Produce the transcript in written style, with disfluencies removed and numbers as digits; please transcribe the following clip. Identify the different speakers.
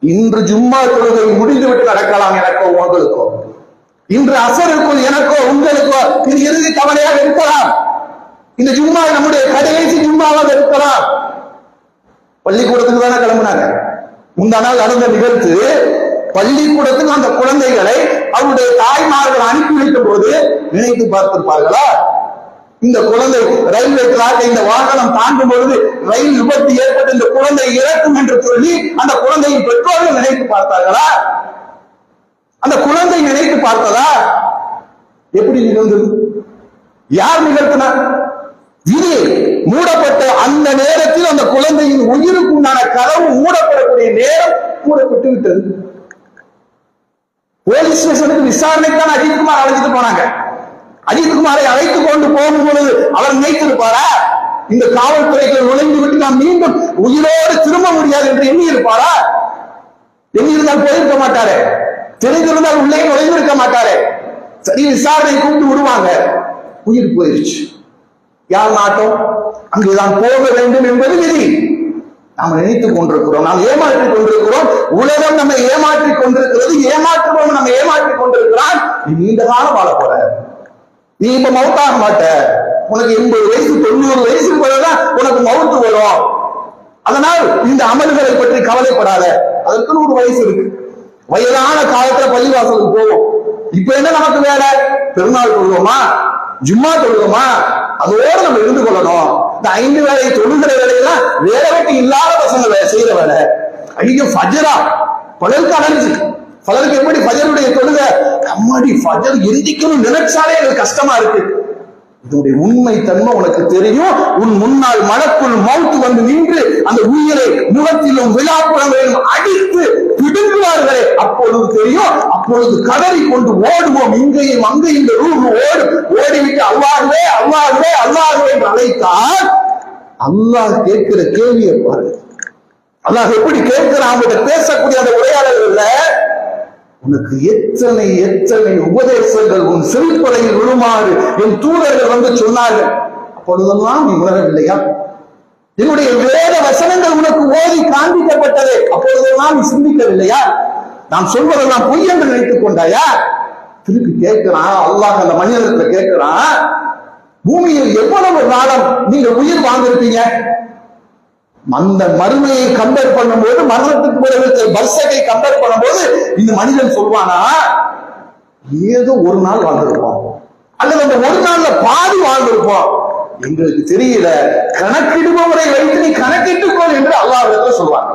Speaker 1: இன்று ஜும்மா தொழுகை முடிந்துவிட்டு நடக்கலாம் எனக்கோ உங்களுக்கோ, இன்று அசருக்குள் எனக்கோ உங்களுக்கோ இது இறுதி கவலையாக இருக்கலாம். இந்த ஜும்மா நம்முடைய கடைசி ஜும்மாவாக இருக்கலாம். பள்ளிக்கூடத்துக்கு தானே கிளம்பினாங்க. முந்தா நாள் நடந்த நிகழ்த்து, பள்ளிக்கூடத்துக்கு அந்த குழந்தைகளை அவருடைய தாய்மார்கள் அனுப்பி வைக்கும் போது நினைத்து பார்த்திருப்பார்களா? இந்த குழந்தை ரயில்வே டிராக்கை இந்த வாகனம் தாண்டும் பொழுது ரயில் விபத்து ஏற்பட்டு இந்த குழந்தை இறக்கும் என்று சொல்லி அந்த குழந்தையின் பெற்றோர்கள் நினைத்து பார்த்தார்களா? அந்த குழந்தை நினைத்து பார்த்ததா? எப்படி நிகழ்ந்தது? யார் நிகழ்த்தினார்? இது மூடப்பட்ட அந்த நேரத்தில் அந்த குழந்தையின் உயிருக்கு உண்டான கதவு மூடப்படக்கூடிய நேரம் மூடப்பட்டு விட்டது. போலீஸ் ஸ்டேஷனுக்கு விசாரணைக்கான அஜித்குமார் அழைச்சிட்டு போனாங்க. அஜித்குமாரை அழைத்துக் கொண்டு போகும் பொழுது அவர் நினைத்திருப்பாரா இந்த காவல்துறைகள் நுழைந்து விட்டு நாம் மீண்டும் உயிரோடு திரும்ப முடியாது என்று எண்ணி இருப்பாரா? எண்ணி இருந்தால் போயிருக்க மாட்டாரு. தெரிந்திருந்தால் உள்ளே நுழைந்திருக்க மாட்டாரு. சரி, விசாரணை கூப்பிட்டு விடுவாங்க. உயிர் போயிருச்சு. யார் நாட்டம்? அங்குதான் போக வேண்டும் என்பது விதி. நாம் நினைத்துக் கொண்டிருக்கிறோம், நாம் ஏமாற்றிக் கொண்டிருக்கிறோம். உலகம் நம்மை ஏமாற்றிக் கொண்டிருக்கிறது. ஏமாற்றுவோம் நம்ம ஏமாற்றிக் கொண்டிருக்கிறான். நீ நீண்ட காலம் வாழ போற, நீ இப்ப மவுத்தாக மாட்ட. உனக்கு 80 வயசு 90 வயசுக்கு போலதான் உனக்கு மவுத்து வரும். அதனால் இந்த அமல்களை பற்றி கவலைப்படாத. அதற்கு ஒரு வயசு இருக்கு. வயதான காலத்துல பள்ளிவாசலுக்கு போவோம். இப்ப என்ன நமக்கு வேலை? பெருநாள் தொழுவோமா, ஜும்மா தொழுவோமா, அதோடு நம்ம இருந்து கொள்ளணும். இந்த 5 வேலை தொழுகிற வேலையெல்லாம் வேலை வெட்டி இல்லாத பசங்க செய்யற வேலை. ஐயோ ஃபஜ்ரா பலருக்கு அடைஞ்சு, பலருக்கு எப்படி ஃபஜருடைய தொழுக அம்மாடி ஃபஜர் எந்திக்கணும் நினைச்சாலே எனக்கு கஷ்டமா இருக்கு. இதனுடைய உண்மை தன்மை உனக்கு தெரியும். உன் முன்னால் மலக்குள் மௌத்து வந்து நின்று அந்த உயிரை முகத்திலும் விழாப்புறங்களிலும் அடித்து பிடுங்குவார்களே, அப்பொழுது தெரியும். அப்பொழுது கதறி கொண்டு ஓடுவோம். இங்கேயும் அங்கேயும் இந்த ரூம் ஓடிவிட்டு அல்லாஹ்வே அல்லாஹ்வே அல்லாஹ்வே என்று அழைத்தால் அல்லாஹ் கேட்கிற கேள்வியை பாரு. அல்லாஹ் எப்படி கேட்கிறான்? அவங்ககிட்ட பேசக்கூடிய அந்த உரையாடல்கள்ல உனக்கு எத்தனை எத்தனை உபதேசங்கள் உன் செல்பறையில் விழுமாறு என் தூதர்கள் வந்து சொன்னார்கள். அப்பொழுதெல்லாம் நீ உணரவில்லையா? என்னுடைய வேத வசனங்கள் உனக்கு ஓதி காண்பிக்கப்பட்டது. அப்பொழுதெல்லாம் நீ சிந்திக்கவில்லையா? நாம் சொல்வதெல்லாம் பொய் என்று நினைத்துக் கொண்டாயா? திருப்பி கேட்கிறான் அல்லாஹ் அந்த மனிதர்களை கேட்கிறான், பூமியில் எவ்வளவு காலம் நீங்க உயிர் வாழ்ந்திருப்பீங்க? அந்த மறுமையை கம்பேர் பண்ணும்போது, மரணத்துக்கு பிறகு பர்சகை கம்பேர் பண்ணும்போது இந்த மனிதன் சொல்வானா, ஏதோ ஒரு நாள் வாழ்ந்திருப்போம், அல்லது அந்த ஒரு நாள்ல பாதி வாழ்ந்திருப்போம், எங்களுக்கு தெரியல, கணக்கிடுபவரை வைத்து நீ கணக்கிட்டுக்கோ என்று அல்லாஹ் சொல்வாங்க.